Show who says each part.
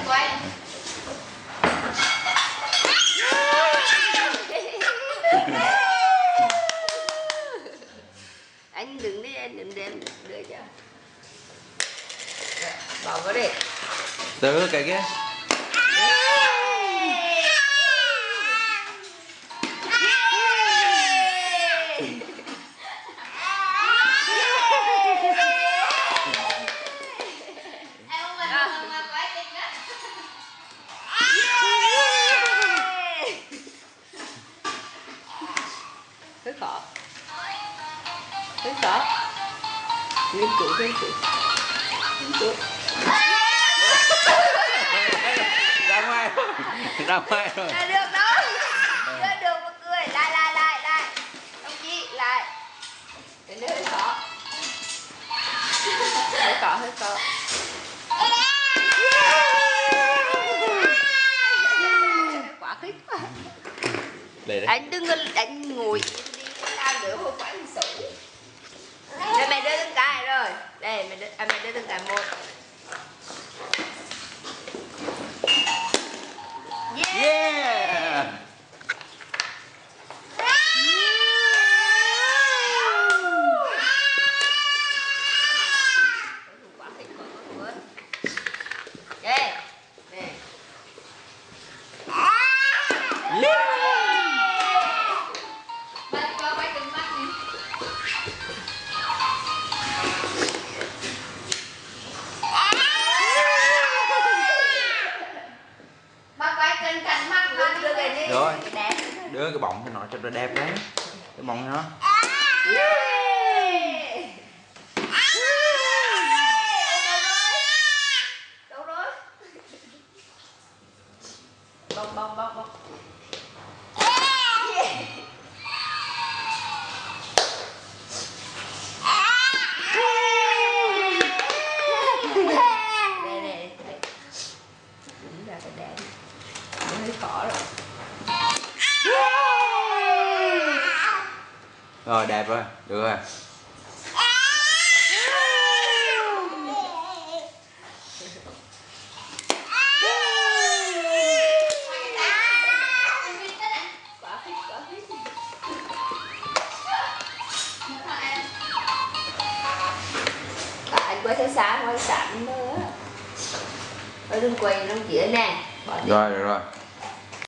Speaker 1: quay. Anh đừng đi, anh đừng đem đưa cho. Bỏ vào đi.
Speaker 2: Từ cái kia.
Speaker 1: Hơi khó. Hơi khó. Nghiên cứu.
Speaker 2: Ra ngoài rồi. Ra ngoài rồi.
Speaker 1: Là được đâu. Chưa được một người. Lại. Đồng chí, lại. Để nữa hơi khó. Hơi khó. Quá thích quá. Anh đừng anh ngồi đi làm nữa không phải xấu. Đây mẹ đưa từng cái rồi. Đây mẹ đưa từng cái một.
Speaker 2: Yeah.
Speaker 1: Đây. Nè.
Speaker 2: Rồi, đưa cái bọng cho nó cho nó đẹp đấy. Cái bọng cho nó.
Speaker 1: Đâu rồi? Bông. Đây. Đúng ra phải đẹp. Nó hơi khó rồi.
Speaker 2: Rồi đẹp rồi, được rồi.
Speaker 1: Anh quay theo xa, quay sẵn nữa. Đừng quay trong kia nè.
Speaker 2: Rồi, được rồi.